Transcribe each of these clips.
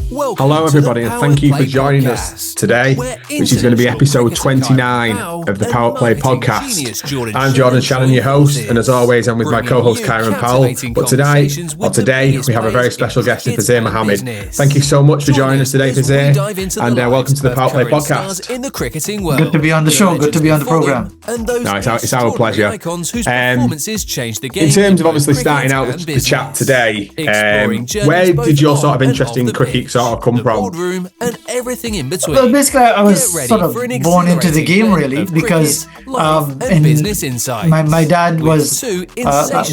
Hello everybody, and thank you for joining us today, which is going to be episode 29 of the PowettPlay Podcast. I'm Jordan Shannon, your host, and as always I'm with my co-host Kieran and Powell. But today we have a very special guest in Fazeer Mohammed. Thank you so much for joining us today, Fazeer, and welcome to the PowettPlay Podcast. Good to be on the show, good to be on the programme. No, it's our pleasure. In terms of obviously starting out the chat today, where did your sort of interest in cricket sort of come from? Well, basically, I was sort of born into the game, really, because my dad was a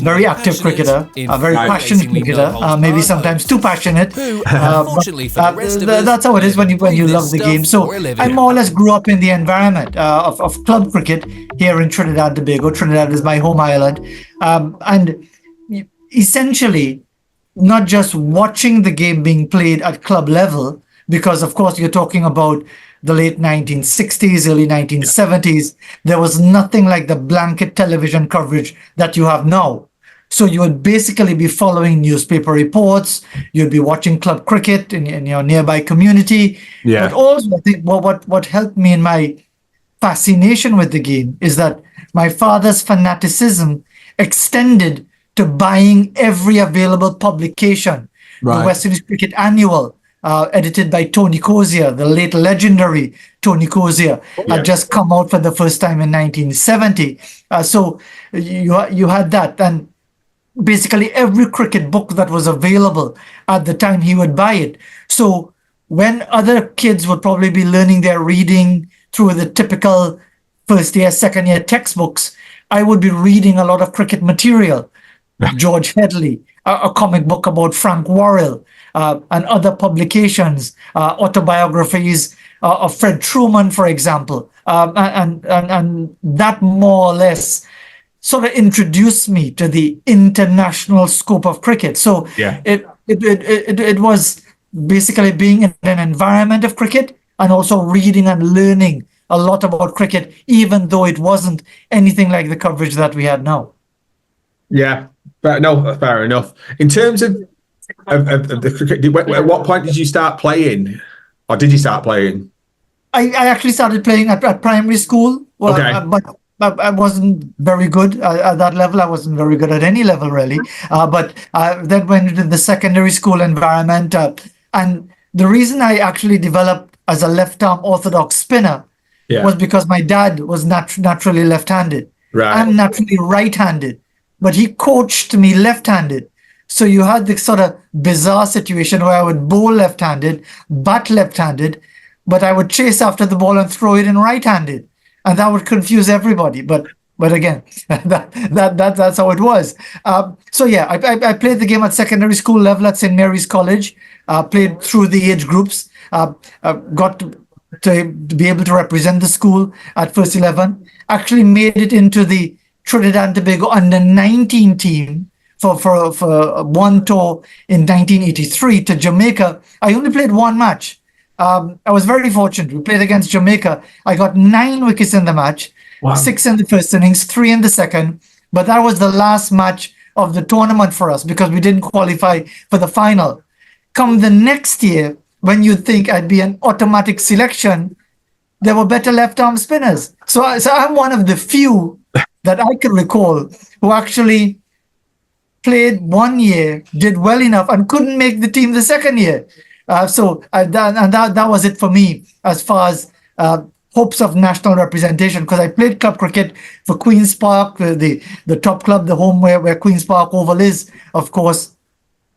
very active cricketer, a very passionate cricketer, maybe sometimes too passionate. That's how it is when you love the game. So I more or less grew up in the environment of club cricket here in Trinidad and Tobago. Trinidad is my home island. And essentially, not just watching the game being played at club level, because of course you're talking about the late 1960s, early 1970s. There was nothing like the blanket television coverage that you have now. So you would basically be following newspaper reports. You'd be watching club cricket in your nearby community. Yeah. But also, I think what helped me in my fascination with the game is that my father's fanaticism extended to buying every available publication. Right. The West Indies Cricket Annual, edited by Tony Cozier, the late legendary Tony Cozier, had just come out for the first time in 1970. So you had that. And basically every cricket book that was available at the time, he would buy it. So when other kids would probably be learning their reading through the typical first year, second year textbooks, I would be reading a lot of cricket material. George Headley, a comic book about Frank Worrell, and other publications, autobiographies of Fred Truman, for example, and that more or less sort of introduced me to the international scope of cricket. So it was basically being in an environment of cricket and also reading and learning a lot about cricket, even though it wasn't anything like the coverage that we had now. Yeah. Fair enough. In terms of the cricket, at what point did you start playing? Or did you start playing? I actually started playing at primary school. Well, okay. But I wasn't very good at that level. I wasn't very good at any level, really. But then went into the secondary school environment. And the reason I actually developed as a left-arm orthodox spinner was because my dad was naturally left-handed. Right. I'm naturally right-handed. But he coached me left-handed. So you had this sort of bizarre situation where I would bowl left-handed, bat left-handed, but I would chase after the ball and throw it in right-handed. And that would confuse everybody. But again, that's how it was. I played the game at secondary school level at St. Mary's College, played through the age groups, got to be able to represent the school at first 11, actually made it into the Trinidad and Tobago under 19 team for one tour in 1983 to Jamaica. I only played one match. I was very fortunate. We played against Jamaica. I got 9 wickets in the match, 6 in the first innings, 3 in the second. But that was the last match of the tournament for us because we didn't qualify for the final. Come the next year, when you'd think I'd be an automatic selection, there were better left-arm spinners. So I'm one of the few that I can recall who actually played 1 year, did well enough, and couldn't make the team the second year. That was it for me as far as hopes of national representation, because I played club cricket for Queen's Park, the top club, the home where Queen's Park Oval is, of course.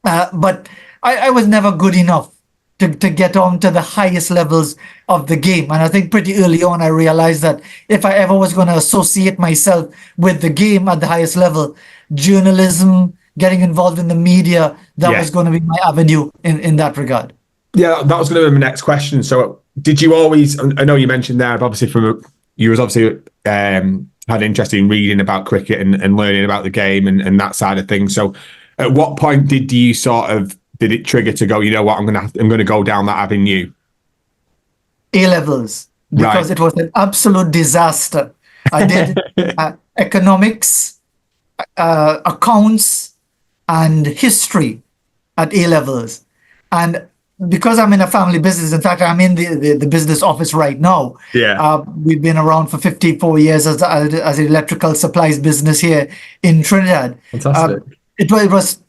But I was never good enough to get on to the highest levels of the game. And I think pretty early on, I realized that if I ever was going to associate myself with the game at the highest level, journalism, getting involved in the media, that was going to be my avenue in that regard. Yeah, that was going to be my next question. So did you always, I know you mentioned there, obviously you was obviously had interest in reading about cricket and learning about the game and that side of things. So at what point did it trigger to go, you know what, I'm going to go down that avenue? A-levels, because it was an absolute disaster. I did economics, accounts, and history at A-levels. And because I'm in a family business, in fact, I'm in the business office right now. Yeah. We've been around for 54 years as an electrical supplies business here in Trinidad. Fantastic. It was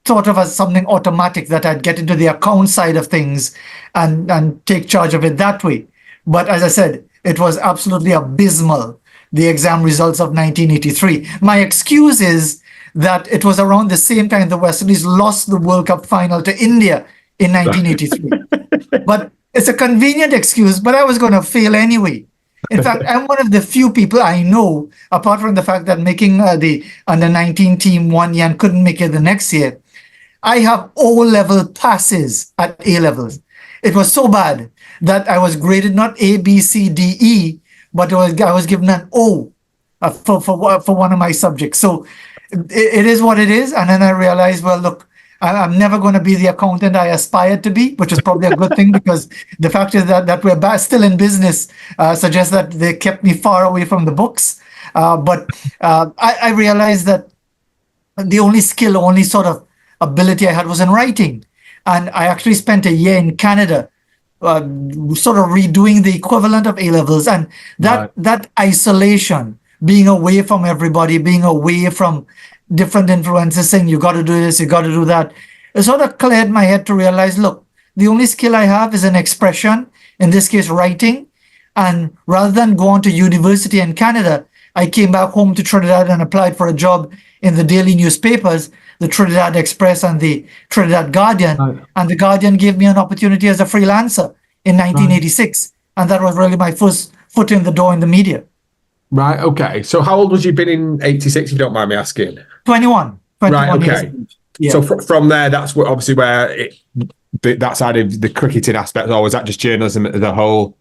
sort of as something automatic that I'd get into the account side of things and take charge of it that way. But as I said, it was absolutely abysmal, the exam results of 1983. My excuse is that it was around the same time the West Indies lost the World Cup final to India in 1983. But it's a convenient excuse, but I was going to fail anyway. In fact, I'm one of the few people I know, apart from the fact that making the under-19 team 1 year and couldn't make it the next year, I have O-level passes at A-levels. It was so bad that I was graded not A, B, C, D, E, but I was given an O for one of my subjects. So it is what it is. And then I realized, well, look, I'm never going to be the accountant I aspired to be, which is probably a good thing, because the fact is that we're still in business suggests that they kept me far away from the books. But I realized that the only sort of ability I had was in writing. And I actually spent a year in Canada sort of redoing the equivalent of A-levels. And that isolation, being away from everybody, being away from different influences saying, you got to do this, you got to do that, it sort of cleared my head to realize, look, the only skill I have is an expression, in this case, writing. And rather than go on to university in Canada, I came back home to Trinidad and applied for a job in the daily newspapers, the Trinidad Express and the Trinidad Guardian. Right. And the Guardian gave me an opportunity as a freelancer in 1986. Right. And that was really my first foot in the door in the media. Right, okay. So how old was you been in 86, if you don't mind me asking? 21. Right, okay. Yeah. So from there, that's obviously where that side of the cricketing aspect, or was that just journalism as a whole?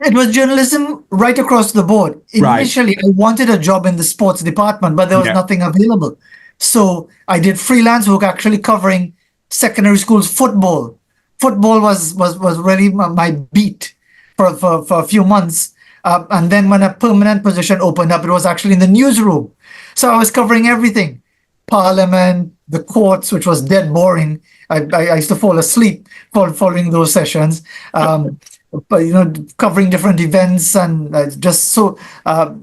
It was journalism right across the board. Initially, I wanted a job in the sports department, but there was nothing available. So I did freelance work actually covering secondary schools football. Football was really my beat for a few months. And then when a permanent position opened up, it was actually in the newsroom. So I was covering everything. Parliament, the courts, which was dead boring. I used to fall asleep following those sessions. But covering different events and just so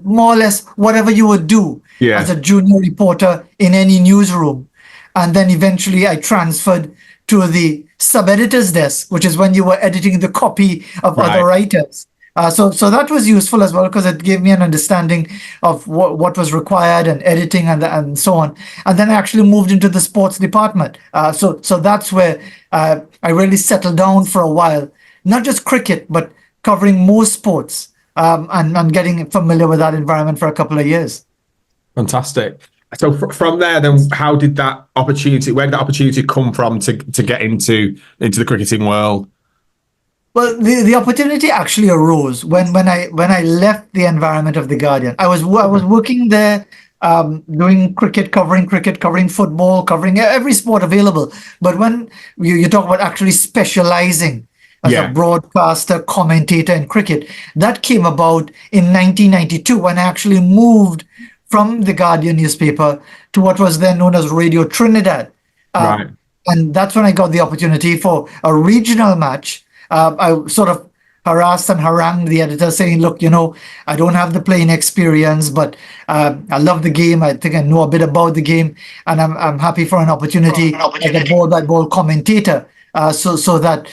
more or less whatever you would do as a junior reporter in any newsroom. And then eventually I transferred to the sub-editor's desk, which is when you were editing the copy of other writers. So that was useful as well, because it gave me an understanding of what was required and editing and so on. And then I actually moved into the sports department. So that's where I really settled down for a while. Not just cricket, but covering more sports and getting familiar with that environment for a couple of years. Fantastic. So from there, then, where did that opportunity come from to get into the cricketing world? Well, the opportunity actually arose when I left the environment of the Guardian. I was working there, doing covering football, covering every sport available. But when you talk about actually specializing as a broadcaster, commentator in cricket, that came about in 1992 when I actually moved from the Guardian newspaper to what was then known as Radio Trinidad. And that's when I got the opportunity for a regional match. I sort of harassed and harangued the editor saying, look, I don't have the playing experience, but I love the game. I think I know a bit about the game, and I'm happy for an opportunity as a ball-by-ball commentator. So that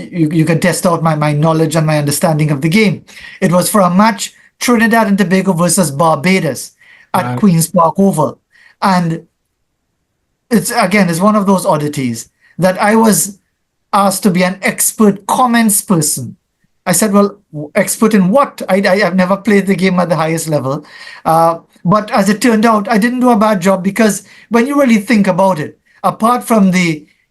you can test out my knowledge and my understanding of the game. It was for a match, Trinidad and Tobago versus Barbados at Queen's Park Oval. And it's one of those oddities that I was asked to be an expert comments person. I said, well, expert in what? I've never played the game at the highest level. But as it turned out, I didn't do a bad job, because when you really think about it, apart from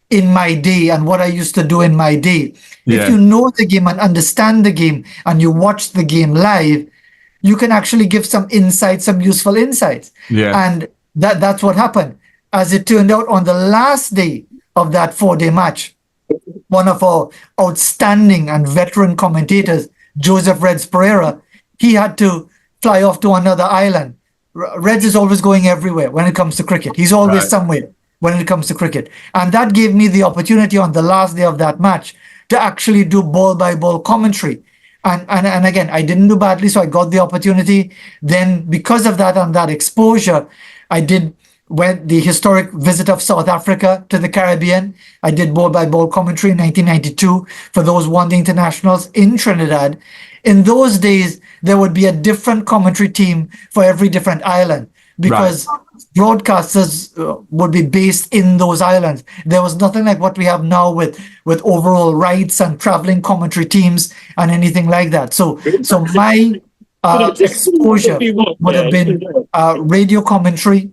in my day and what I used to do in my day, if you know the game and understand the game and you watch the game live, you can actually give some insights, some useful insights. And that's what happened. As it turned out, on the last day of that 4-day match, one of our outstanding and veteran commentators, Joseph Reds Pereira, he had to fly off to another island. Reds is always going everywhere when it comes to cricket. He's always somewhere. when it comes to cricket. And that gave me the opportunity on the last day of that match to actually do ball by ball commentary. And again, I didn't do badly, so I got the opportunity. Then because of that and that exposure, I did when the historic visit of South Africa to the Caribbean. I did ball by ball commentary in 1992 for those one day internationals in Trinidad. In those days, there would be a different commentary team for every different island, because broadcasters would be based in those islands. There was nothing like what we have now with overall rights and traveling commentary teams and anything like that. So my exposure would have been radio commentary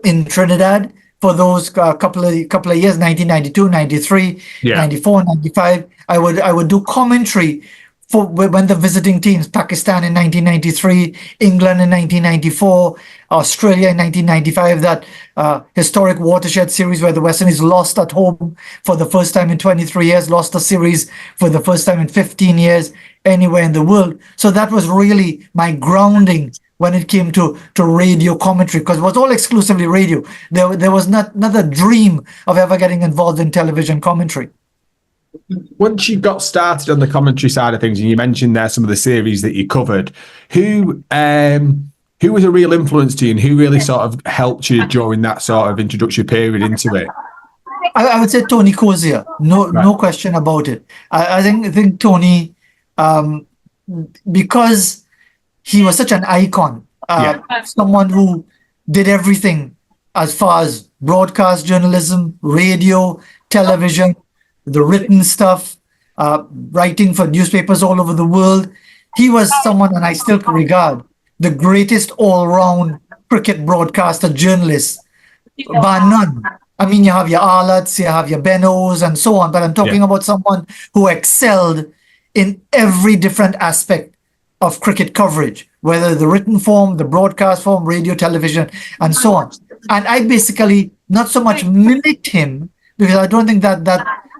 in Trinidad for those couple of years, 1992, 93, 94, 95. I would do commentary for when the visiting teams, Pakistan in 1993, England in 1994, Australia in 1995, that historic watershed series where the West Indies lost at home for the first time in 23 years, lost a series for the first time in 15 years anywhere in the world. So that was really my grounding when it came to radio commentary, because it was all exclusively radio. There was not a dream of ever getting involved in television commentary. Once you got started on the commentary side of things, and you mentioned there some of the series that you covered, who was a real influence to you, and who really sort of helped you during that sort of introductory period into it? I would say Tony Cozier, no question about it. I think Tony, because he was such an icon, someone who did everything as far as broadcast journalism, radio, television, the written stuff, writing for newspapers all over the world. He was someone, and I still regard, the greatest all-round cricket broadcaster journalist, bar none. I mean, you have your Arlots, you have your Benos, and so on, but I'm talking about someone who excelled in every different aspect of cricket coverage, whether the written form, the broadcast form, radio, television, and so on. And I basically not so much mimicked him, because I don't think that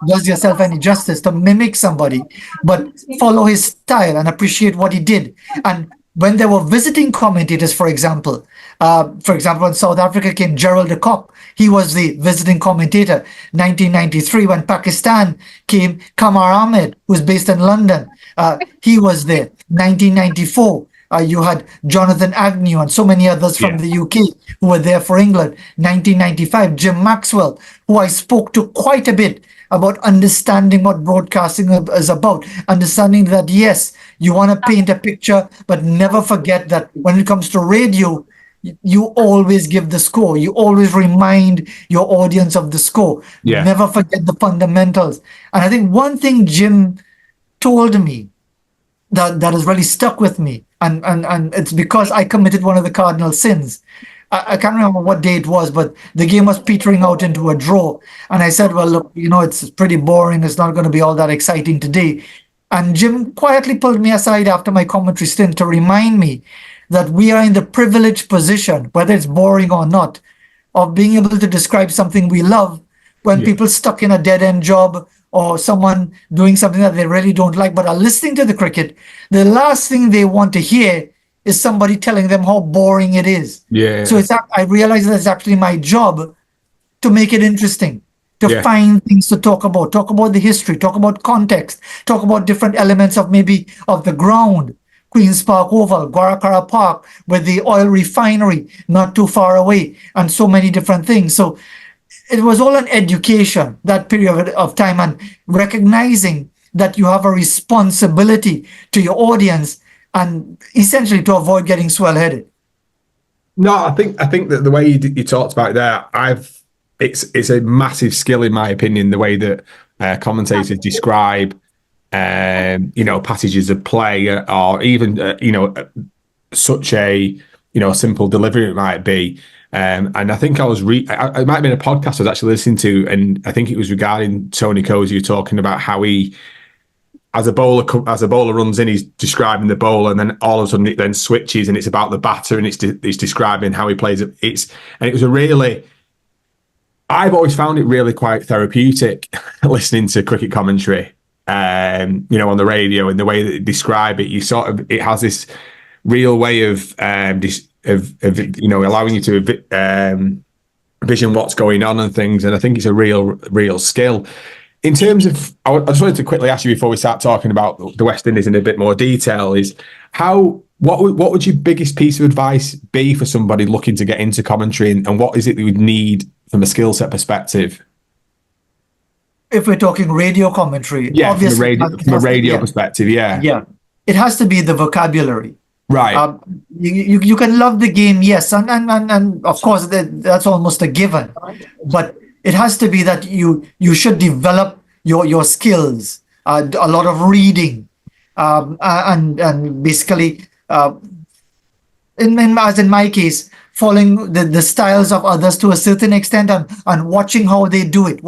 does yourself any justice to mimic somebody, but follow his style and appreciate what he did. And when there were visiting commentators, for example, when South Africa came, Gerald de Kock, he was the visiting commentator. 1993, when Pakistan came, Kamar Ahmed, who's based in London, he was there. 1994, you had Jonathan Agnew and so many others from the UK who were there for England. 1995, Jim Maxwell, who I spoke to quite a bit about understanding what broadcasting is about, understanding that, yes, you want to paint a picture, but never forget that when it comes to radio, you always give the score. You always remind your audience of the score. Never forget the fundamentals. And I think one thing Jim told me that has really stuck with me, and it's because I committed one of the cardinal sins. I can't remember what day it was, but the game was petering out into a draw. And I said, well, look, it's pretty boring. It's not going to be all that exciting today. And Jim quietly pulled me aside after my commentary stint to remind me that we are in the privileged position, whether it's boring or not, of being able to describe something we love when people stuck in a dead-end job or someone doing something that they really don't like but are listening to the cricket. The last thing they want to hear is somebody telling them how boring it is. So I realize that it's actually my job to make it interesting, to find things to talk about the history, talk about context, talk about different elements of the ground, Queen's Park Oval, Guarakara Park, with the oil refinery not too far away, and so many different things. So it was all an education, that period of time, and recognizing that you have a responsibility to your audience and essentially to avoid getting swell-headed. No, I think that the way you talked about there, it's a massive skill, in my opinion, the way that commentators describe passages of play, or even such a simple delivery it might be. And I think I was it might have been a podcast I was actually listening to, and I think it was regarding Tony Cozier talking about how he, as a bowler runs in, he's describing the bowler, and then all of a sudden it then switches and it's about the batter, and it's describing how he plays it. And it was I've always found it really quite therapeutic listening to cricket commentary, on the radio, and the way that they describe it. It has this real way of allowing you to vision what's going on and things. And I think it's a real skill. In terms of, I just wanted to quickly ask you before we start talking about the West Indies in a bit more detail, is what would your biggest piece of advice be for somebody looking to get into commentary, and what is it that you would need from a skill set perspective? If we're talking radio commentary, obviously, from a radio perspective, yeah, it has to be the vocabulary. Right. You can love the game, yes, and of course that's almost a given, but it has to be that you should develop your skills, a lot of reading, and basically, as in my case, following the styles of others to a certain extent, and watching how they do it,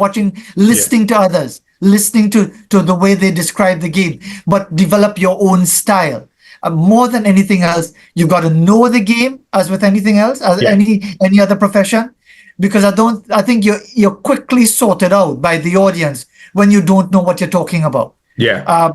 listening to others, listening to the way they describe the game, but develop your own style. More than anything else, you've got to know the game, as with anything else, as any other profession, because I think you're quickly sorted out by the audience when you don't know what you're talking about. Yeah.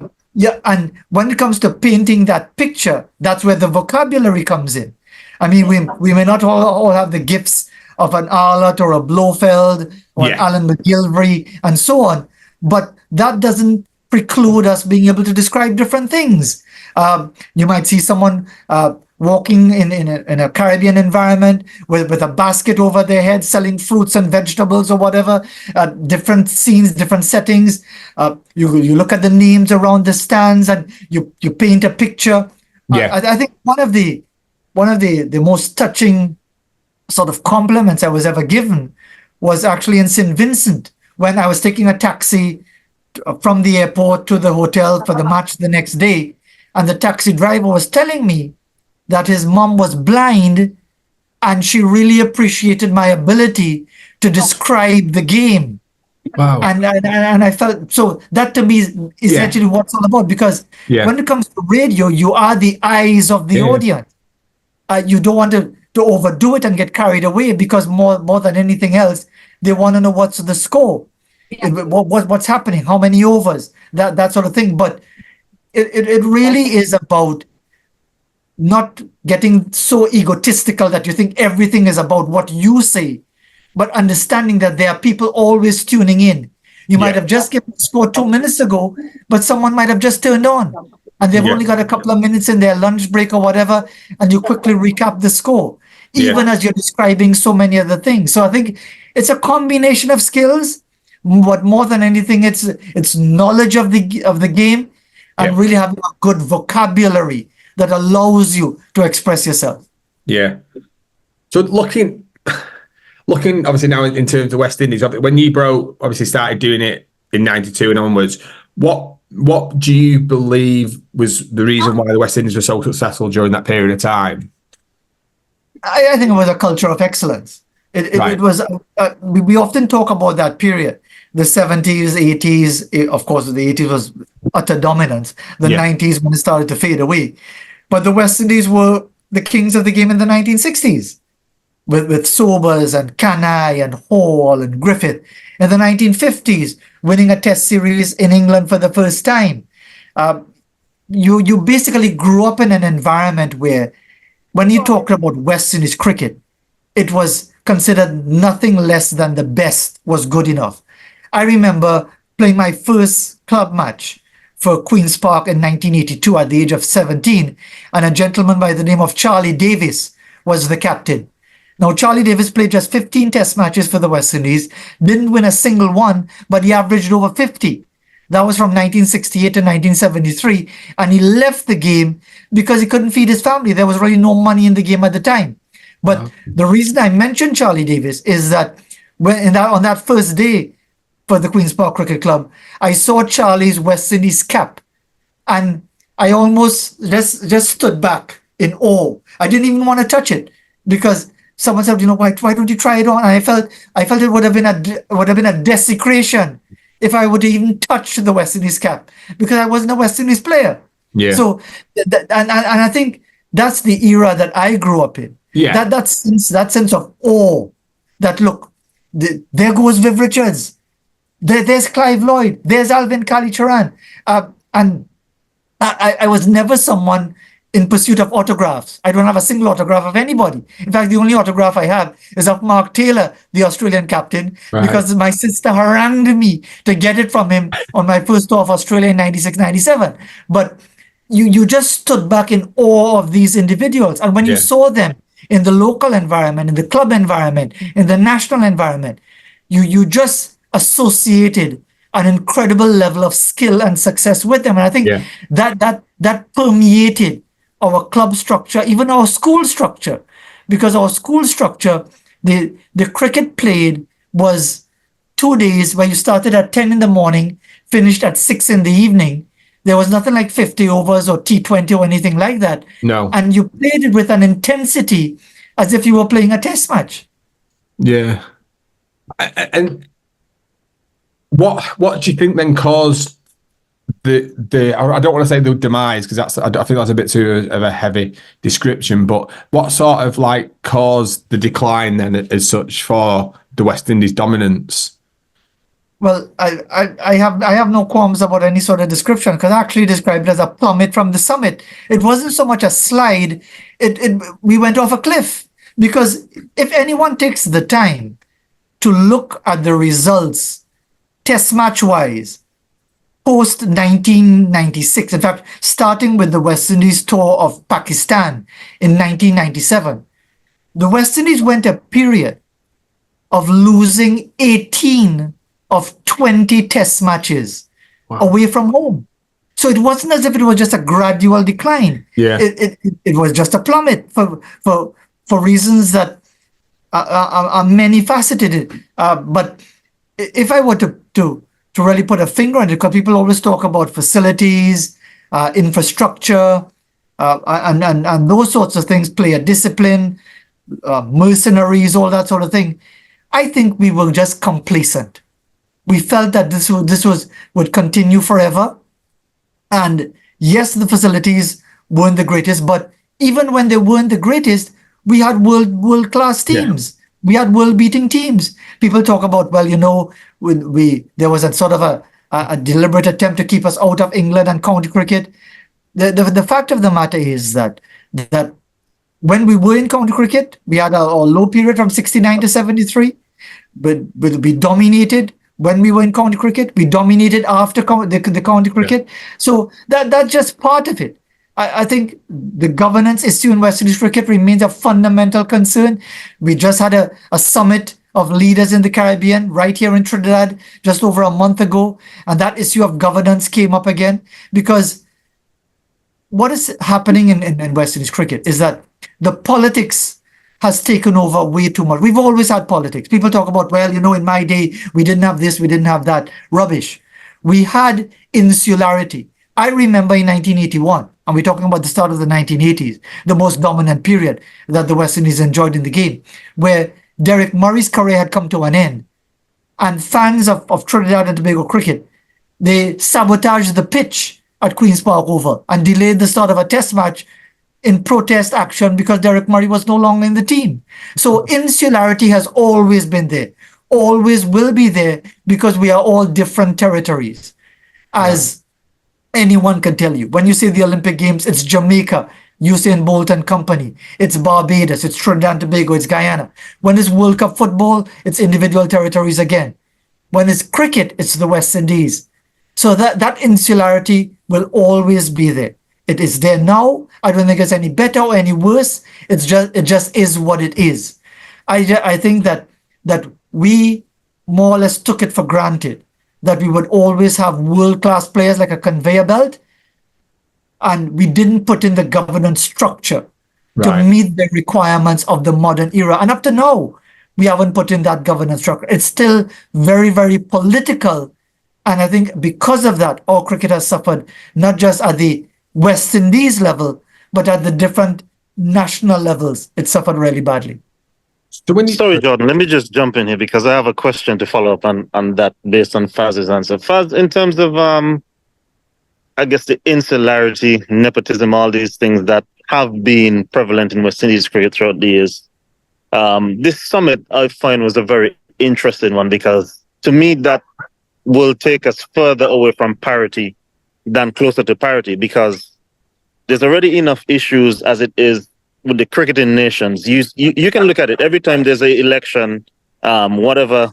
And when it comes to painting that picture, that's where the vocabulary comes in. I mean, we may not all have the gifts of an Arlott or a Blofeld or an Alan McGilvery and so on, but that doesn't preclude us being able to describe different things. You might see someone walking in a Caribbean environment with a basket over their head, selling fruits and vegetables or whatever, different scenes, different settings. You look at the names around the stands and you paint a picture. I think one of the most touching sort of compliments I was ever given was actually in St. Vincent, when I was taking a taxi from the airport to the hotel for the match the next day. And the taxi driver was telling me that his mom was blind and she really appreciated my ability to describe the game. Wow. And I felt, so that to me is actually what it's all about, because when it comes to radio, you are the eyes of the audience. You don't want to overdo it and get carried away, because more than anything else, they want to know what's the score, what's happening, how many overs, that sort of thing. But it really is about not getting so egotistical that you think everything is about what you say, but understanding that there are people always tuning in. You might have just given the score 2 minutes ago, but someone might have just turned on and they've only got a couple of minutes in their lunch break or whatever, and you quickly recap the score, even as you're describing so many other things. So I think it's a combination of skills, but more than anything, it's knowledge of the game, and really having a good vocabulary that allows you to express yourself. Yeah. So looking obviously now in terms of West Indies, when you obviously started doing it in 92 and onwards, what do you believe was the reason why the West Indies were so successful during that period of time? I think it was a culture of excellence. It was, we often talk about that period, the 70s, 80s, of course, the 80s was utter dominance, the 90s when it started to fade away. But the West Indies were the kings of the game in the 1960s, with Sobers and Kanai and Hall and Griffith. In the 1950s, winning a test series in England for the first time. You basically grew up in an environment where, when you talked about West Indies cricket, it was considered nothing less than the best was good enough. I remember playing my first club match for Queen's Park in 1982 at the age of 17, and a gentleman by the name of Charlie Davis was the captain. Now, Charlie Davis played just 15 test matches for the West Indies, didn't win a single one, but he averaged over 50. That was from 1968 to 1973, and he left the game because he couldn't feed his family. There was really no money in the game at the time. But the reason I mentioned Charlie Davis is that on that first day for the Queen's Park Cricket Club, I saw Charlie's West Indies cap, and I almost just stood back in awe. I didn't even want to touch it, because someone said, why don't you try it on? And I felt it would have been a desecration if I would even touch the West Indies cap, because I wasn't a West Indies player. Yeah. So, and I think that's the era that I grew up in. Yeah. That sense of awe. That look, there goes Viv Richards. There's Clive Lloyd. There's Alvin Kalicharan. And I was never someone in pursuit of autographs. I don't have a single autograph of anybody. In fact, the only autograph I have is of Mark Taylor, the Australian captain, because my sister harangued me to get it from him on my first tour of Australia in 96, 97. But you just stood back in awe of these individuals. And when you saw them in the local environment, in the club environment, in the national environment, you just associated an incredible level of skill and success with them. And I think that permeated our club structure, even our school structure, because our school structure, the cricket played was 2 days where you started at 10 in the morning, finished at 6 in the evening. There was nothing like 50 overs or T20 or anything like that. No. And you played it with an intensity as if you were playing a test match. Yeah. And what do you think then caused the I don't want to say the demise, because I think that's a bit too of a heavy description, but what sort of like caused the decline then as such for the West Indies dominance? Well, I have no qualms about any sort of description, because I actually described it as a plummet from the summit. It wasn't so much a slide. We went off a cliff, because if anyone takes the time to look at the results test match wise post 1996, in fact, starting with the West Indies tour of Pakistan in 1997, the West Indies went a period of losing 18 of 20 test matches away from home. So it wasn't as if it was just a gradual decline. Yeah. It was just a plummet for reasons that are many faceted. But if I were to really put a finger on it, because people always talk about facilities, infrastructure, and those sorts of things, player discipline, mercenaries, all that sort of thing, I think we were just complacent. We felt that this would continue forever. And yes, the facilities weren't the greatest, but even when they weren't the greatest, we had world-class teams. Yeah. We had world-beating teams. People talk about, well, there was a sort of a deliberate attempt to keep us out of England and county cricket. The fact of the matter is that when we were in county cricket, we had a low period from 69 to 73, but we dominated. When we were in county cricket, we dominated after the county cricket. Yeah. So that's just part of it. I think the governance issue in West Indies cricket remains a fundamental concern. We just had a summit of leaders in the Caribbean right here in Trinidad just over a month ago. And that issue of governance came up again, because what is happening in West Indies cricket is that the politics has taken over way too much. We've always had politics. People talk about, well, in my day, we didn't have this, we didn't have that. Rubbish. We had insularity. I remember in 1981, and we're talking about the start of the 1980s, the most dominant period that the West Indies enjoyed in the game, where Derek Murray's career had come to an end. And fans of Trinidad and Tobago cricket, they sabotaged the pitch at Queen's Park Oval and delayed the start of a test match in protest action because Derek Murray was no longer in the team. So insularity has always been there, always will be there, because we are all different territories, as anyone can tell you. When you say the Olympic Games, it's Jamaica, Usain Bolt and company. It's Barbados, it's Trinidad and Tobago, it's Guyana. When it's World Cup football, it's individual territories again. When it's cricket, it's the West Indies. So that insularity will always be there. It is there now. I don't think it's any better or any worse. It just is what it is. I think that we more or less took it for granted that we would always have world-class players like a conveyor belt, and we didn't put in the governance structure to meet the requirements of the modern era. And up to now, we haven't put in that governance structure. It's still very, very political. And I think because of that, our cricket has suffered, not just at the West Indies level, but at the different national levels. It suffered really badly. Sorry, Jordan, let me just jump in here, because I have a question to follow up on that based on Faz's answer. Faz, in terms of, I guess, the insularity, nepotism, all these things that have been prevalent in West Indies cricket throughout the years, this summit, I find, was a very interesting one, because to me, that will take us further away from parity than closer to parity, because there's already enough issues as it is with the cricketing nations. You can look at it every time there's an election, whatever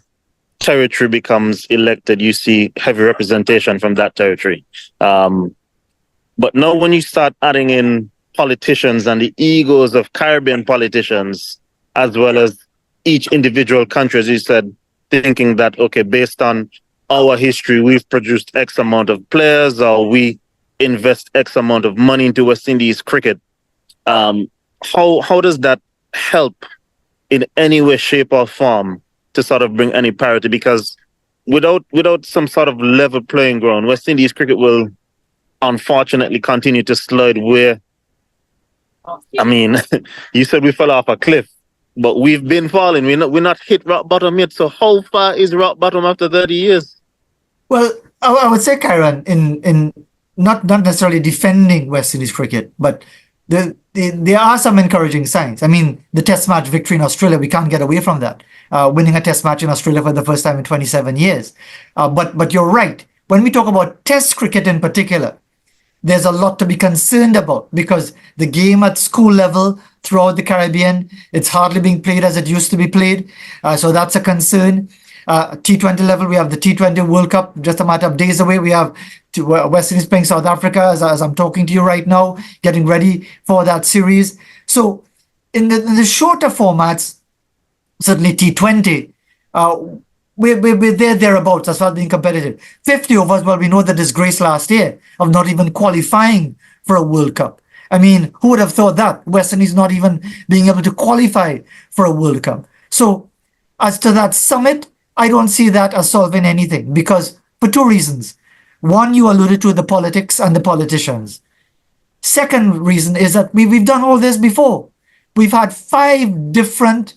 territory becomes elected, you see heavy representation from that territory. But now when you start adding in politicians and the egos of Caribbean politicians, as well as each individual country, as you said, thinking that, okay, based on our history, we've produced X amount of players, or we invest X amount of money into West Indies cricket. How does that help in any way, shape, or form to sort of bring any parity? Because without some sort of level playing ground, West Indies cricket will unfortunately continue to slide where, I mean, you said we fell off a cliff, but we've been falling. We're not hit rock bottom yet. So how far is rock bottom after 30 years? Well, I would say, Kieran, in not necessarily defending West Indies cricket, but there are some encouraging signs. I mean, the Test match victory in Australia, we can't get away from that. Winning a Test match in Australia for the first time in 27 years. But you're right. When we talk about Test cricket in particular, there's a lot to be concerned about, because the game at school level throughout the Caribbean, it's hardly being played as it used to be played. So that's a concern. T20 level, we have the T20 World Cup just a matter of days away. We have West Indies playing South Africa as I'm talking to you right now, getting ready for that series. So in the shorter formats, certainly T20, we're thereabouts as far as being competitive. 50 overs, well, we know the disgrace last year of not even qualifying for a World Cup. I mean, who would have thought that? West Indies not even being able to qualify for a World Cup. So as to that summit, I don't see that as solving anything, because for two reasons. One, you alluded to the politics and the politicians. Second reason is that we've done all this before. We've had 5 different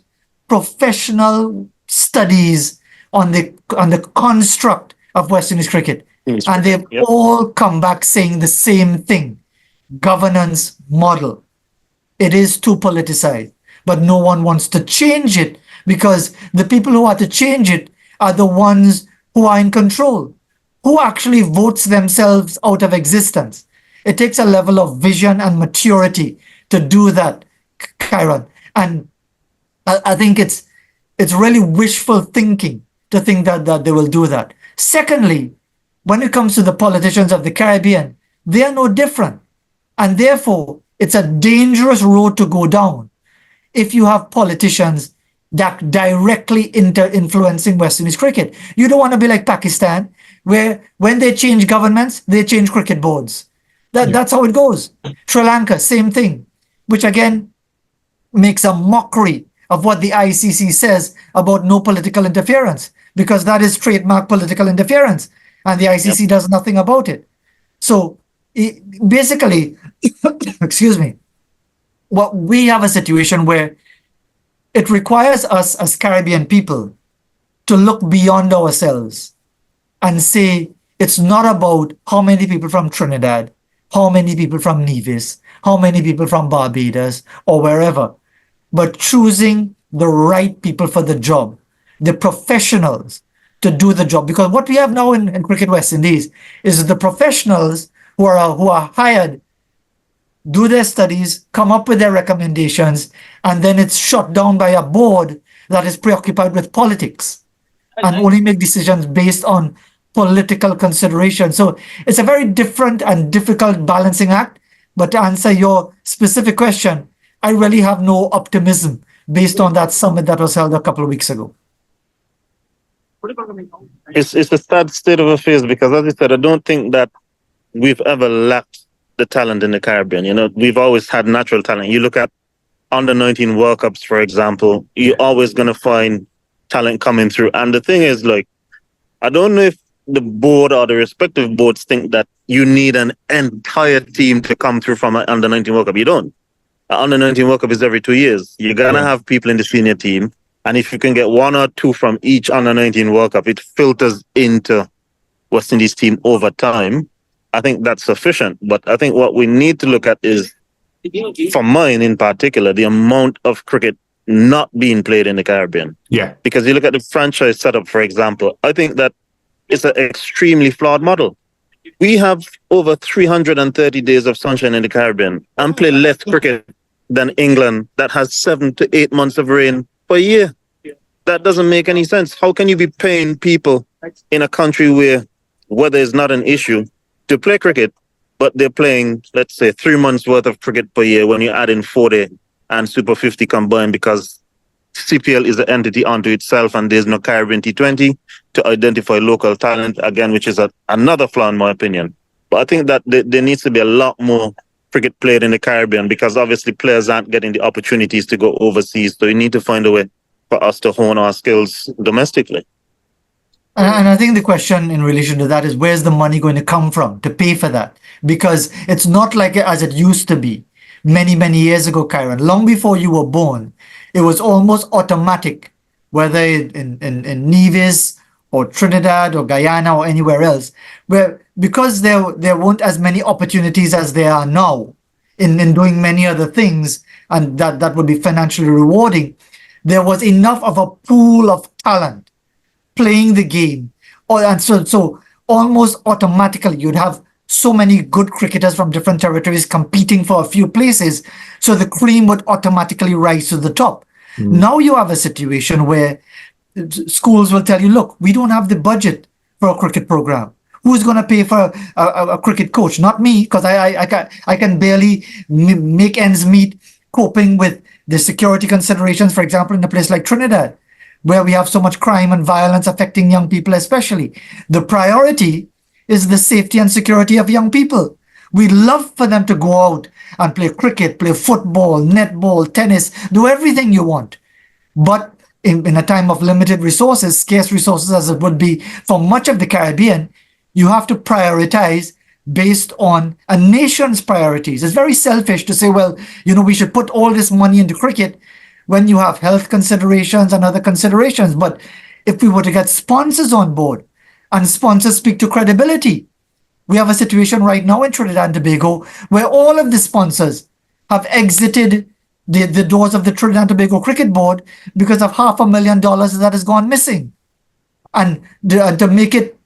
professional studies on the construct of West Indies cricket. And they've all come back saying the same thing. Governance model. It is too politicized, but no one wants to change it, because the people who are to change it are the ones who are in control, who actually votes themselves out of existence. It takes a level of vision and maturity to do that, Kieran. And I think it's really wishful thinking to think that they will do that. Secondly, when it comes to the politicians of the Caribbean, they are no different. And therefore, it's a dangerous road to go down if you have politicians that directly influencing West Indies cricket. You don't want to be like Pakistan, where when they change governments, they change cricket boards. That's how it goes. Sri Lanka, same thing, which again makes a mockery of what the ICC says about no political interference, because that is trademark political interference, and the ICC does nothing about it. So basically, excuse me, what we have a situation where it requires us as Caribbean people to look beyond ourselves and say it's not about how many people from Trinidad, how many people from Nevis, how many people from Barbados or wherever, but choosing the right people for the job, the professionals to do the job. Because what we have now in Cricket West Indies is the professionals who are hired, do their studies, come up with their recommendations, and then it's shut down by a board that is preoccupied with politics and only make decisions based on political consideration. So it's a very different and difficult balancing act. But to answer your specific question, I really have no optimism based on that summit that was held a couple of weeks ago. It's a sad state of affairs, because as I said, I don't think that we've ever lacked the talent in the Caribbean. You know, we've always had natural talent. You look at under 19 World Cups, for example, you're always going to find talent coming through. And the thing is, like, I don't know if the board or the respective boards think that you need an entire team to come through from an under 19 World Cup. You don't. An under 19 World Cup is every 2 years. You're going to have people in the senior team. And if you can get 1 or 2 from each under 19 World Cup, it filters into West Indies team over time. I think that's sufficient. But I think what we need to look at is, for mine in particular, the amount of cricket not being played in the Caribbean. Yeah. Because you look at the franchise setup, for example, I think that it's an extremely flawed model. We have over 330 days of sunshine in the Caribbean and play less cricket than England that has 7 to 8 months of rain per year. That doesn't make any sense. How can you be paying people in a country where weather is not an issue to play cricket, but they're playing, let's say, 3 months worth of cricket per year when you add in 40 and Super 50 combined, because CPL is an entity unto itself and there's no Caribbean T20 to identify local talent, again, which is another flaw in my opinion. But I think that there needs to be a lot more cricket played in the Caribbean, because obviously players aren't getting the opportunities to go overseas. So you need to find a way for us to hone our skills domestically. And I think the question in relation to that is, where's the money going to come from to pay for that? Because it's not like as it used to be many, many years ago, Kieran. Long before you were born, it was almost automatic, whether in Nevis or Trinidad or Guyana or anywhere else, where because there weren't as many opportunities as there are now in doing many other things, and that would be financially rewarding, there was enough of a pool of talent playing the game. And so almost automatically you'd have so many good cricketers from different territories competing for a few places, so the cream would automatically rise to the top. Now you have a situation where schools will tell you, look, we don't have the budget for a cricket program. Who's going to pay for a cricket coach? Not me, because I can barely make ends meet coping with the security considerations, for example, in a place like Trinidad, where we have so much crime and violence affecting young people especially. The priority is the safety and security of young people. We'd love for them to go out and play cricket, play football, netball, tennis, do everything you want. But in a time of limited resources, scarce resources as it would be for much of the Caribbean, you have to prioritize based on a nation's priorities. It's very selfish to say, well, we should put all this money into cricket when you have health considerations and other considerations. But if we were to get sponsors on board, and sponsors speak to credibility, we have a situation right now in Trinidad and Tobago where all of the sponsors have exited the doors of the Trinidad and Tobago Cricket Board because of $500,000 that has gone missing. And to make it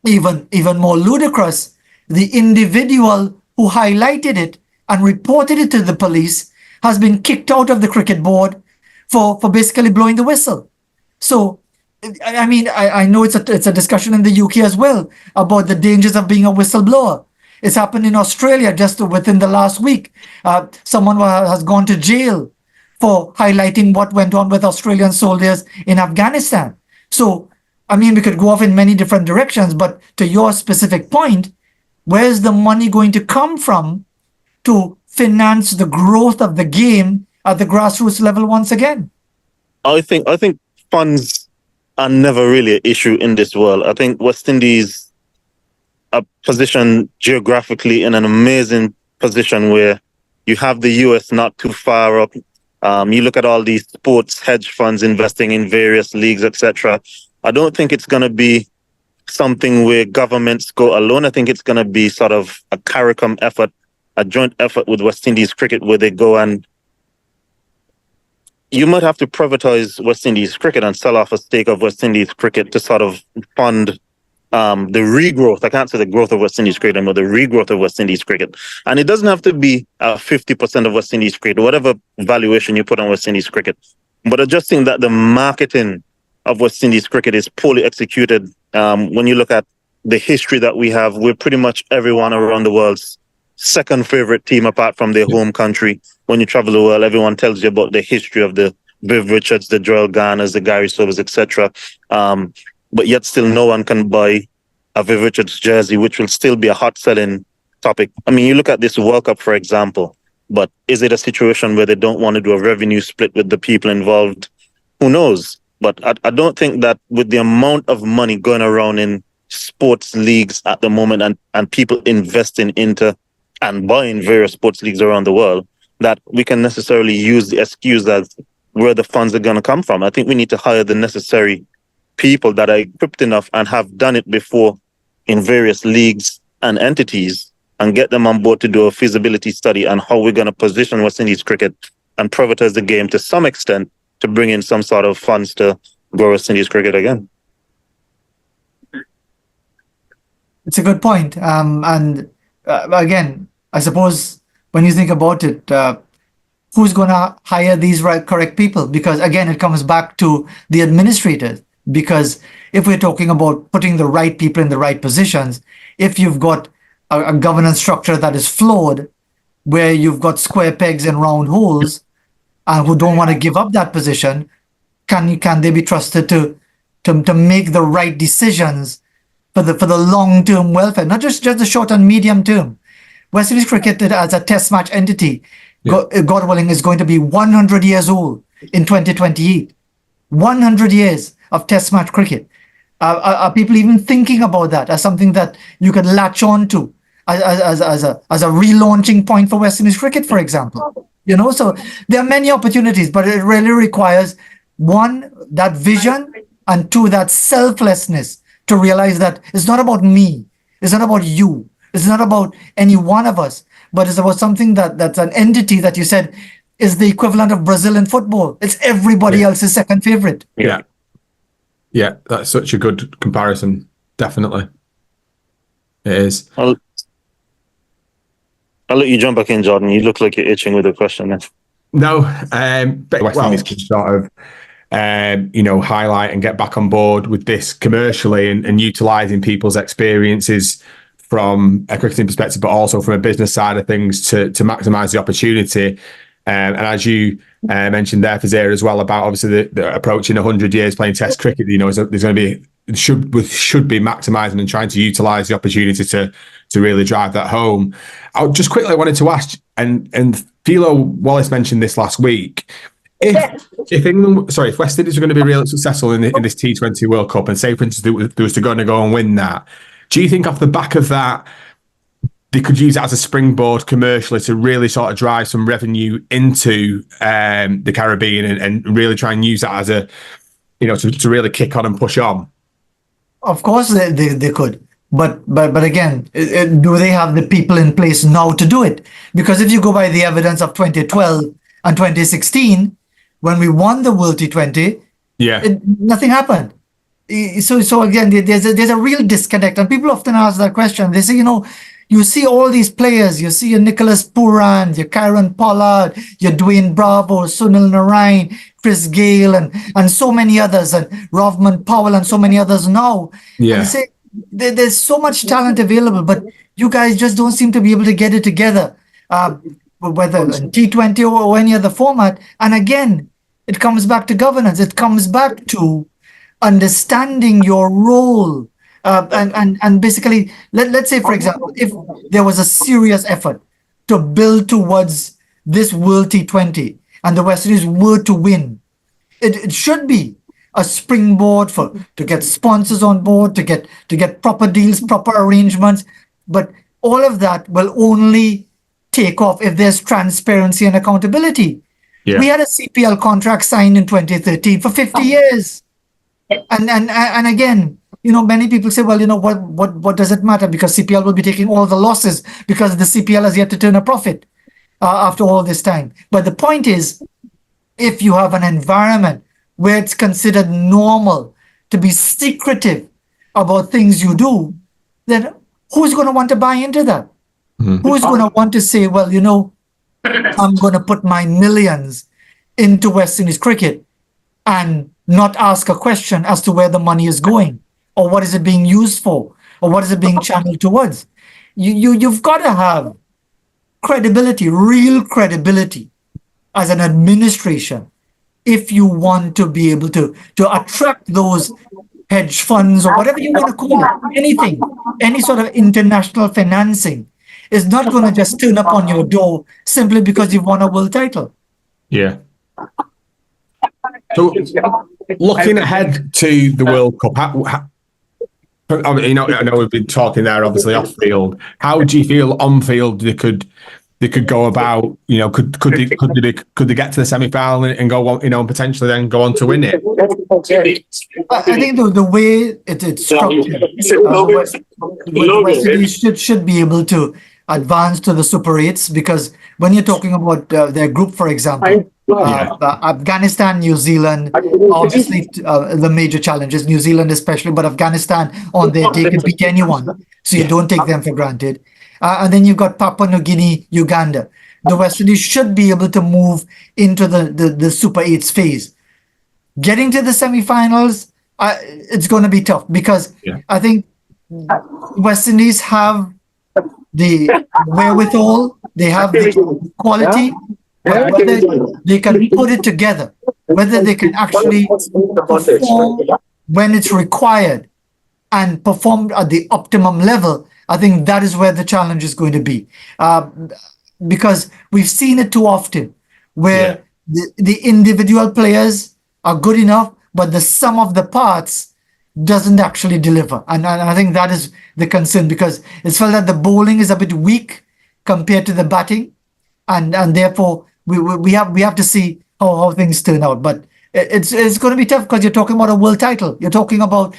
even more ludicrous, the individual who highlighted it and reported it to the police has been kicked out of the cricket board for basically blowing the whistle. So, I mean, I know it's a discussion in the UK as well about the dangers of being a whistleblower. It's happened in Australia just within the last week. Someone has gone to jail for highlighting what went on with Australian soldiers in Afghanistan. So, I mean, we could go off in many different directions, but to your specific point, where's the money going to come from to finance the growth of the game at the grassroots level once again? I think funds are never really an issue in this world. I think West Indies are positioned geographically in an amazing position where you have the US not too far up. You look at all these sports hedge funds investing in various leagues, etc. I don't think it's going to be something where governments go alone. I think it's going to be sort of a CARICOM effort, a joint effort with West Indies Cricket, where they go and you might have to privatize West Indies Cricket and sell off a stake of West Indies Cricket to sort of fund the regrowth. I can't say the growth of West Indies Cricket anymore, the regrowth of West Indies Cricket. And it doesn't have to be 50% of West Indies Cricket, whatever valuation you put on West Indies Cricket. But I just think that the marketing of West Indies Cricket is poorly executed. When you look at the history that we have, we're pretty much everyone around the world's second favorite team apart from their home country. When you travel the world, everyone tells you about the history of the Viv Richards, the Joel Garners, the Gary Sobers, etc. But yet still no one can buy a Viv Richards jersey, which will still be a hot selling topic. I mean, you look at this World Cup, for example, but is it a situation where they don't want to do a revenue split with the people involved? Who knows? But I don't think that with the amount of money going around in sports leagues at the moment and people investing into and buying various sports leagues around the world, that we can necessarily use the excuse as where the funds are going to come from. I think we need to hire the necessary people that are equipped enough and have done it before in various leagues and entities and get them on board to do a feasibility study on how we're going to position West Indies cricket and privatize the game to some extent to bring in some sort of funds to grow West Indies cricket again. It's a good point. And again, I suppose when you think about it, who's going to hire these correct people? Because again, it comes back to the administrators. Because if we're talking about putting the right people in the right positions, if you've got a governance structure that is flawed, where you've got square pegs and round holes, and who don't want to give up that position, can they be trusted to make the right decisions for the long-term welfare, not just the short and medium term? West Indies cricket as a test match entity, God willing, is going to be 100 years old in 2028. 100 years of test match cricket. Are people even thinking about that as something that you could latch on to as a relaunching point for West Indies cricket, for example? So there are many opportunities, but it really requires, one, that vision, and two, that selflessness to realize that it's not about me, it's not about you, it's not about any one of us, but it's about something that's an entity that you said is the equivalent of Brazil in football. It's everybody else's second favorite. Yeah, that's such a good comparison. Definitely, it is. I'll let you jump back in, Jordan. You look like you're itching with a question. No, but West Indies can sort of, highlight and get back on board with this commercially and utilising people's experiences from a cricketing perspective, but also from a business side of things to maximise the opportunity. And as you mentioned there, Fazeer, as well, about obviously the approaching 100 years playing Test cricket, there's going to be should be maximising and trying to utilise the opportunity to really drive that home. I just quickly wanted to ask, and Philo Wallace mentioned this last week. If West Indies are going to be really successful in this T20 World Cup, and say for instance there was to go and win that, do you think off the back of that they could use it as a springboard commercially to really sort of drive some revenue into the Caribbean and really try and use that as a, to really kick on and push on? Of course they could. But again, do they have the people in place now to do it? Because if you go by the evidence of 2012 and 2016, when we won the World T20, nothing happened. So again, there's a real disconnect. And people often ask that question. They say, you see all these players, you see your Nicholas Pooran, your Kieran Pollard, your Dwayne Bravo, Sunil Narain, Chris Gale, and so many others, and Rovman Powell, and so many others now. Yeah. And say, there's so much talent available, but you guys just don't seem to be able to get it together, whether in T20 or any other format. And again, it comes back to governance. It comes back to understanding your role. And basically, let's say, for example, if there was a serious effort to build towards this World T20 and the West Indies were to win, it should be a springboard to get sponsors on board, to get proper deals, proper arrangements. But all of that will only take off if there's transparency and accountability. Yeah. We had a CPL contract signed in 2013 for 50 years. And again, many people say, well, what does it matter? Because CPL will be taking all the losses because the CPL has yet to turn a profit after all this time. But the point is, if you have an environment where it's considered normal to be secretive about things you do, then who's going to want to buy into that? Mm-hmm. Who's going to want to say, well, I'm going to put my millions into West Indies cricket and not ask a question as to where the money is going, or what is it being used for, or what is it being channeled towards? You've got to have credibility, real credibility as an administration, if you want to be able to attract those hedge funds or whatever you want to call it, anything, any sort of international financing is not going to just turn up on your door simply because you've won a world title. Yeah. So, looking ahead to the World Cup, I know we've been talking there, obviously off field. How do you feel on field they could go about? Could they get to the semi-final and go on, and potentially then go on to win it? I think the way it's structured, the West Indies should be able to advance to the Super 8s, because when you're talking about their group, for example, Afghanistan, New Zealand, obviously the major challenges, New Zealand especially, but Afghanistan on their day could beat anyone. So you don't take them for granted. And then you've got Papua New Guinea, Uganda. The West Indies should be able to move into the Super 8s phase. Getting to the semi-finals, it's going to be tough because I think West Indies have the wherewithal, they have the quality, but whether they can put it together, whether they can actually perform when it's required and perform at the optimum level, I think that is where the challenge is going to be. Because we've seen it too often where the individual players are good enough, but the sum of the parts doesn't actually deliver. And I think that is the concern, because it's felt that the bowling is a bit weak compared to the batting. And therefore, we have to see how things turn out. But it's going to be tough because you're talking about a world title. You're talking about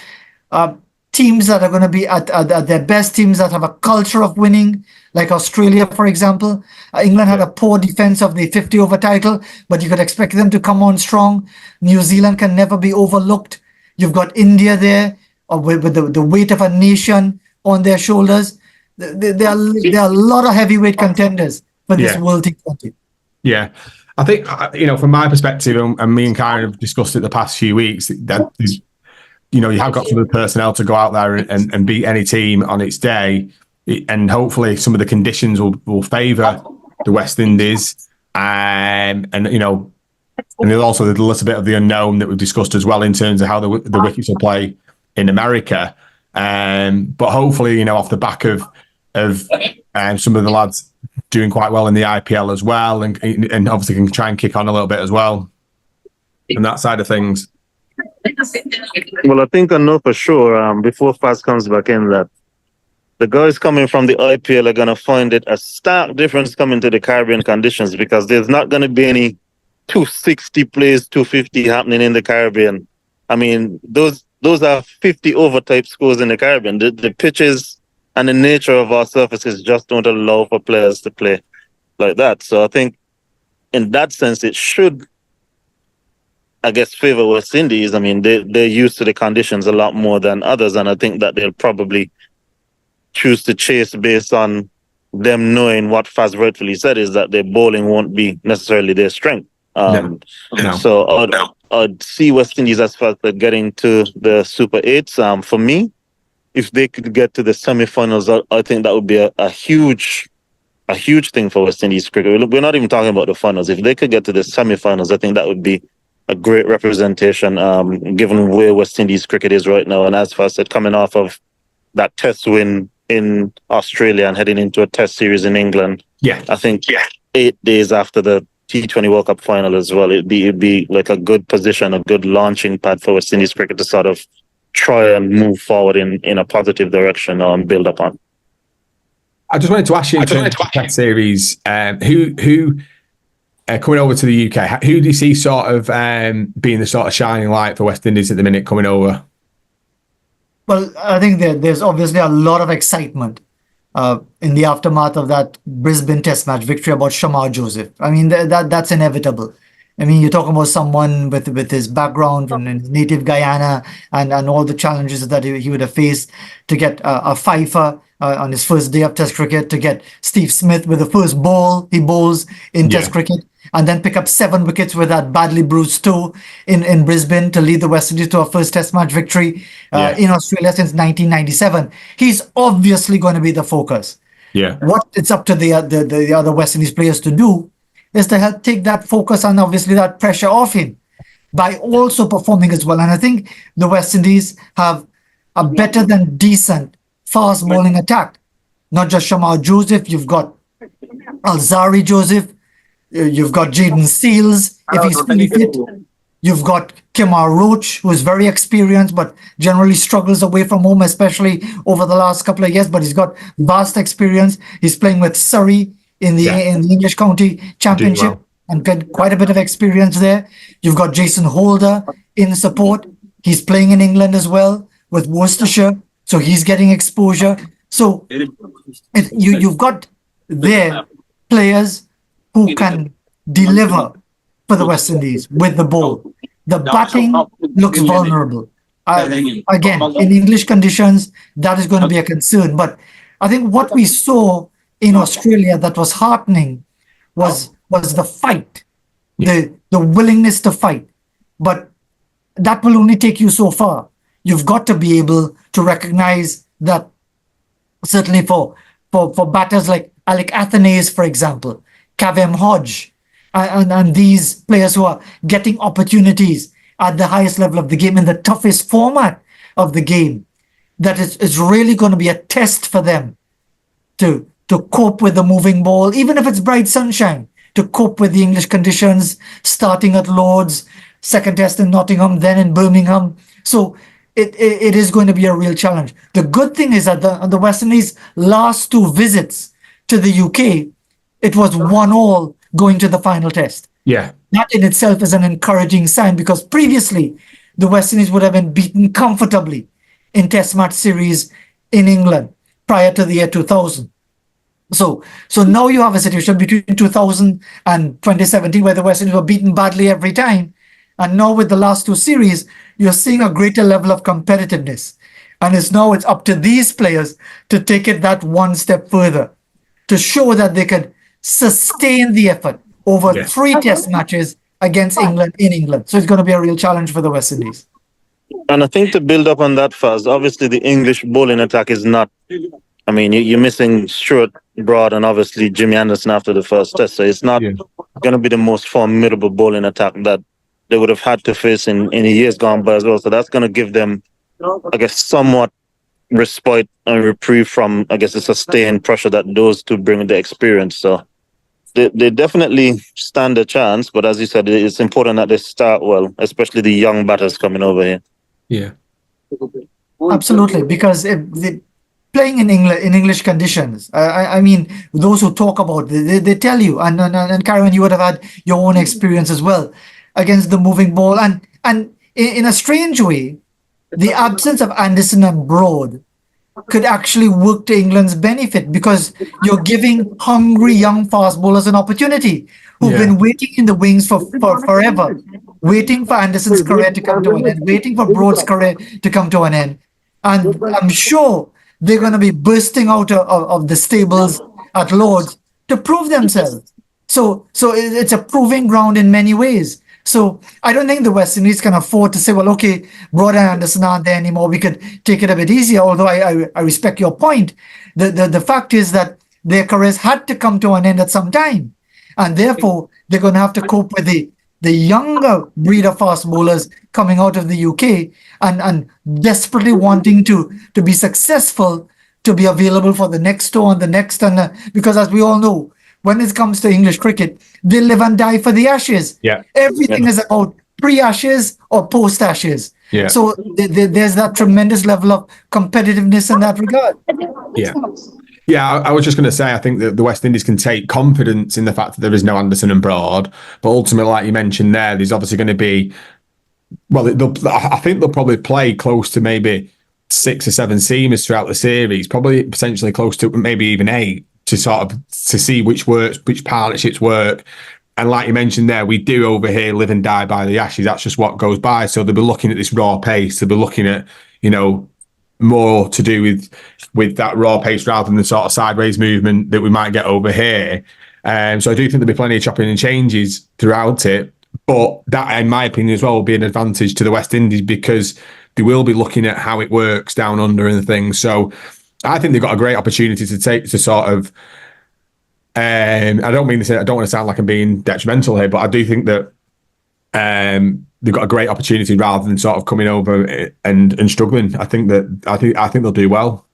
teams that are going to be at their best, teams that have a culture of winning, like Australia, for example. England had a poor defense of the 50-over title, but you could expect them to come on strong. New Zealand can never be overlooked. You've got India there with the weight of a nation on their shoulders. There are a lot of heavyweight contenders for this World T20. Yeah. I think, from my perspective, and me and Kieran have discussed it the past few weeks, that you have got some of the personnel to go out there and beat any team on its day. And hopefully some of the conditions will favour the West Indies. And there's also a little bit of the unknown that we've discussed as well in terms of how the wickets will play in America. But hopefully, off the back of some of the lads doing quite well in the IPL as well, and obviously can try and kick on a little bit as well on that side of things. Well, I think I know for sure, before Faz comes back in, that the guys coming from the IPL are going to find it a stark difference coming to the Caribbean conditions, because there's not going to be any 260 plays, 250 happening in the Caribbean. I mean, those are 50-over type scores in the Caribbean. The pitches and the nature of our surfaces just don't allow for players to play like that. So I think in that sense, it should, I guess, favor West Indies. I mean, they're used to the conditions a lot more than others, and I think that they'll probably choose to chase based on them knowing what Faz rightfully said, is that their bowling won't be necessarily their strength. No. So I'd see West Indies as far as getting to the Super 8s. For me, if they could get to the semi-finals, I think that would be a huge thing for West Indies cricket. We're not even talking about the finals. If they could get to the semi-finals, I think that would be a great representation, given where West Indies cricket is right now. And as Faz said, coming off of that test win in Australia and heading into a test series in England, I think 8 days after the T20 World Cup final as well, it'd be like a good position, a good launching pad for West Indies cricket to sort of try and move forward in a positive direction and build upon. I just wanted to ask you in terms of the test series, who coming over to the UK, who do you see sort of being the sort of shining light for West Indies at the minute coming over? Well, I think there's obviously a lot of excitement in the aftermath of that Brisbane Test match victory about Shamar Joseph. I mean, that's inevitable. I mean, you're talking about someone with his background from his native Guyana and all the challenges that he would have faced, to get a fifer on his first day of Test cricket, to get Steve Smith with the first ball he bowls in Test cricket, and then pick up 7 wickets with that badly bruised toe in Brisbane to lead the West Indies to a first Test match victory in Australia since 1997. He's obviously going to be the focus. What it's up to the other West Indies players to do is to help take that focus and obviously that pressure off him by also performing as well. And I think the West Indies have a better than decent fast bowling attack. Not just Shamar Joseph, you've got Alzari Joseph, you've got Jaden Seals, if he's fully fit. You've got Kemar Roach, who is very experienced, but generally struggles away from home, especially over the last couple of years, but he's got vast experience. He's playing with Surrey in the English County Championship and get quite a bit of experience there. You've got Jason Holder in support. He's playing in England as well with Worcestershire, so he's getting exposure. So you've got there players who can deliver for for the West Indies with the ball. The batting looks vulnerable. Again, in English conditions, that is going to be a concern. But I think what we saw in Australia that was heartening was the fight, the willingness to fight. But that will only take you so far. You've got to be able to recognize that, certainly for batters like Alec Athanaze, for example, Kavem Hodge, and these players who are getting opportunities at the highest level of the game in the toughest format of the game, that it's really going to be a test for them to cope with the moving ball, even if it's bright sunshine, to cope with the English conditions, starting at Lord's, second test in Nottingham, then in Birmingham. So it is going to be a real challenge. The good thing is that the West Indies' last two visits to the UK, it was 1-1 going to the final test. Yeah. That in itself is an encouraging sign, because previously the West Indies would have been beaten comfortably in test match series in England prior to the year 2000. So now you have a situation between 2000 and 2017 where the West Indies were beaten badly every time. And now with the last two series, you're seeing a greater level of competitiveness. And it's up to these players to take it that one step further, to show that they could sustain the effort over 3 test matches against England in England. So it's going to be a real challenge for the West Indies. And I think to build up on that, Faz, obviously the English bowling attack is not, I mean, you're missing Stuart Broad and obviously Jimmy Anderson after the first test. So it's not going to be the most formidable bowling attack that they would have had to face in years gone by as well. So that's going to give them, I guess, somewhat respite and reprieve from, I guess, the sustained pressure that those two bring with the experience. So they definitely stand a chance. But as you said, it's important that they start well, especially the young batters coming over here. Yeah. Absolutely, because if playing in English conditions, I mean, those who talk about it, they tell you, and Karen, you would have had your own experience as well against the moving ball, and in a strange way, the absence of Anderson and Broad could actually work to England's benefit, because you're giving hungry young fast bowlers an opportunity who've been waiting in the wings for forever, waiting for Anderson's career to come to an end, waiting for Broad's career to come to an end. And I'm sure they're going to be bursting out of the stables at Lord's to prove themselves. So it's a proving ground in many ways. So I don't think the West Indies can afford to say, well, okay, Broad and Anderson aren't there anymore, we could take it a bit easier, although I respect your point. The fact is that their careers had to come to an end at some time, and therefore they're going to have to cope with the younger breed of fast bowlers coming out of the UK and desperately wanting to be successful, to be available for the next tour and the next, because as we all know, when it comes to English cricket, they live and die for the Ashes. Yeah. Everything is about pre-Ashes or post-Ashes. Yeah. So there's that tremendous level of competitiveness in that regard. Yeah. Yeah, I was just going to say, I think that the West Indies can take confidence in the fact that there is no Anderson and Broad, but ultimately, like you mentioned there's obviously going to be, well, I think they'll probably play close to maybe 6 or 7 seamers throughout the series, probably potentially close to maybe even 8, to see which works, which partnerships work. And like you mentioned there, we do over here live and die by the Ashes. That's just what goes by. So they'll be looking at this raw pace. They'll be looking at, more to do with that raw pace rather than the sort of sideways movement that we might get over here. So I do think there'll be plenty of chopping and changes throughout it. But that, in my opinion, as well, will be an advantage to the West Indies, because they will be looking at how it works down under and things. So I think they've got a great opportunity to sort of. I don't want to sound like I'm being detrimental here, but I do think that they've got a great opportunity rather than sort of coming over and struggling. I think they'll do well.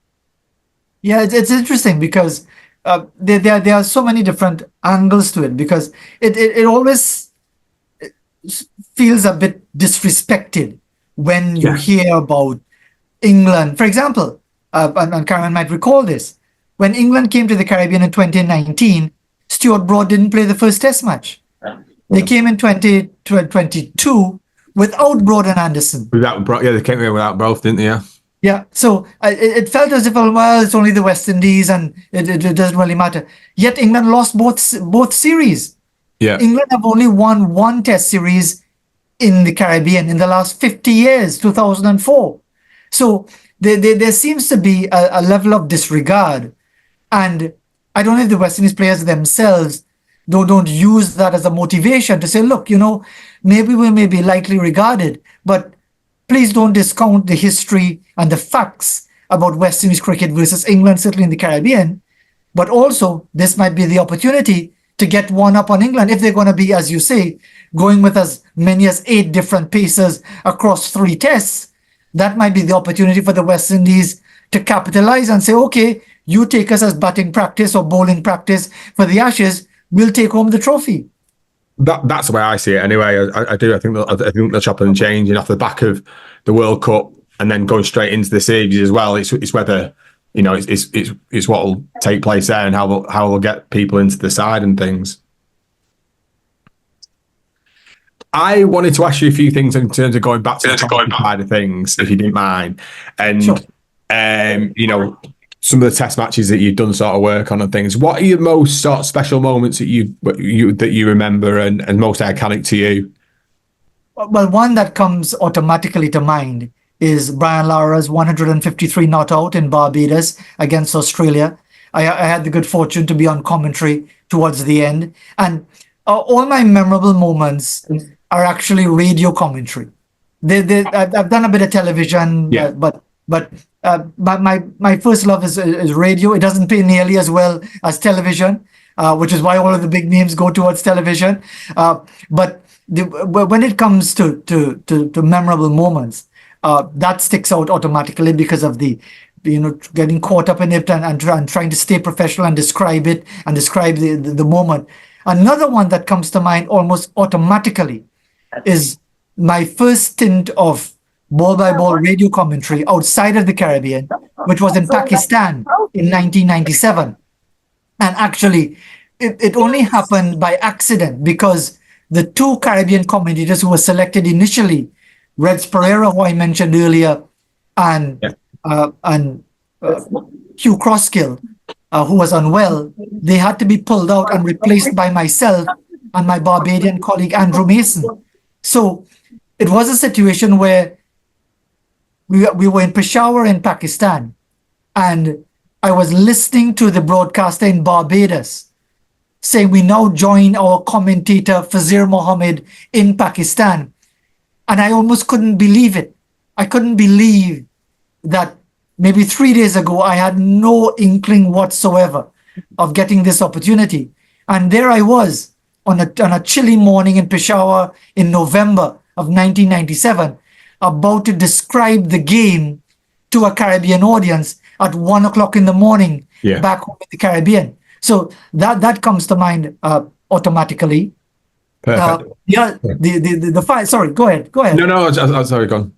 Yeah, it's interesting because there are so many different angles to it, because it always feels a bit disrespected when you hear about England, for example. And Karen might recall this. When England came to the Caribbean in 2019, Stuart Broad didn't play the first test match. They came in 2022 without Broad and Anderson. They came in without both, didn't they? Yeah. Yeah. So it felt as if, well, it's only the West Indies and it doesn't really matter. Yet England lost both series. Yeah. England have only won one test series in the Caribbean in the last 50 years, 2004. So there seems to be a level of disregard. And I don't know if the West Indies players themselves don't use that as a motivation to say, look, maybe we may be lightly regarded, but please don't discount the history and the facts about West Indies cricket versus England, certainly in the Caribbean. But also, this might be the opportunity to get one up on England if they're going to be, as you say, going with as many as 8 different pacers across 3 tests. That might be the opportunity for the West Indies to capitalize and say, okay, you take us as batting practice or bowling practice for the Ashes, we'll take home the trophy. That's the way I see it anyway. I do. I think they're chopping and changing off the back of the World Cup and then going straight into the series as well. It's whether, it's what will take place there and how we'll get people into the side and things. I wanted to ask you a few things in terms of going back to the side of things, if you didn't mind. And, sure. Some of the test matches that you've done sort of work on and things. What are your most sort of special moments that you remember and most iconic to you? Well, one that comes automatically to mind is Brian Lara's 153 not out in Barbados against Australia. I had the good fortune to be on commentary towards the end. And all my memorable moments are actually radio commentary. I've done a bit of television, yeah. but my first love is radio. It doesn't pay nearly as well as television, which is why all of the big names go towards television. But when it comes to memorable moments, that sticks out automatically because of the getting caught up in it and trying to stay professional and describe it and describe the moment. Another one that comes to mind almost automatically is my first stint of ball-by-ball radio commentary outside of the Caribbean, which was in Pakistan in 1997. And actually, it only happened by accident because the 2 Caribbean commentators who were selected initially, Reds Pereira, who I mentioned earlier, and Hugh Crosskill, who was unwell, they had to be pulled out and replaced by myself and my Barbadian colleague, Andrew Mason. So it was a situation where we were in Peshawar in Pakistan, and I was listening to the broadcaster in Barbados saying we now join our commentator Fazeer Mohammed in Pakistan. And I almost couldn't believe it. I couldn't believe that maybe 3 days ago, I had no inkling whatsoever of getting this opportunity. And there I was on a chilly morning in Peshawar in November of 1997, about to describe the game to a Caribbean audience at 1 o'clock in the morning back home in the Caribbean. So that comes to mind automatically. Perfect. Sorry, go ahead. No, I'm sorry, go on.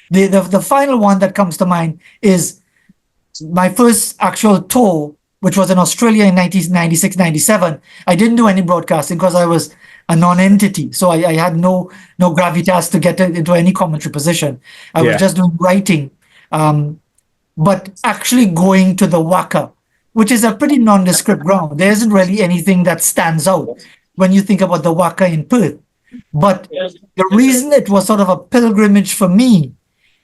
The final one that comes to mind is my first actual tour, which was in Australia in 1996-97. I didn't do any broadcasting because I was a non-entity. So I had no gravitas to get into any commentary position. I was just doing writing. But actually going to the Waka, which is a pretty nondescript ground. There isn't really anything that stands out when you think about the Waka in Perth. But the reason it was sort of a pilgrimage for me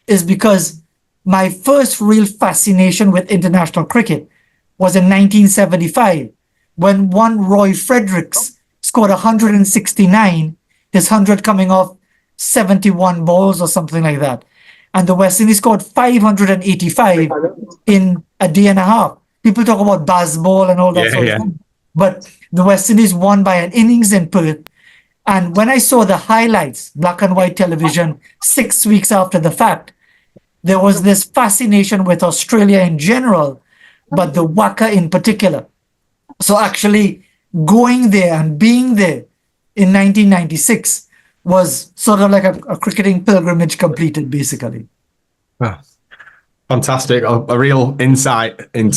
is because my first real fascination with international cricket was in 1975, when one Roy Fredericks scored 169, his 100 coming off 71 balls or something like that. And the West Indies scored 585 in a day and a half. People talk about baseball and all that sort of thing. But the West Indies won by an innings in Perth. And when I saw the highlights, black and white television, 6 weeks after the fact, there was this fascination with Australia in general, but the Waka in particular. So actually going there and being there in 1996 was sort of like a cricketing pilgrimage completed, basically. Oh, fantastic. A real insight into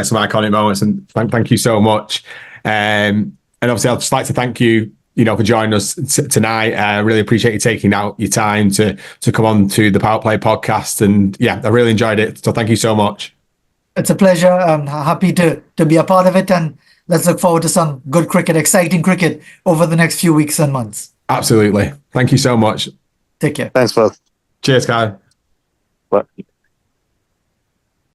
some iconic moments. And thank you so much. And obviously, I'd just like to thank you, for joining us tonight. I really appreciate you taking out your time to come on to the PowettPlay podcast. And I really enjoyed it. So thank you so much. It's a pleasure. I'm happy to be a part of it. And let's look forward to some good cricket, exciting cricket over the next few weeks and months. Absolutely. Thank you so much. Take care. Thanks, Faz. Cheers, Kai. Bye.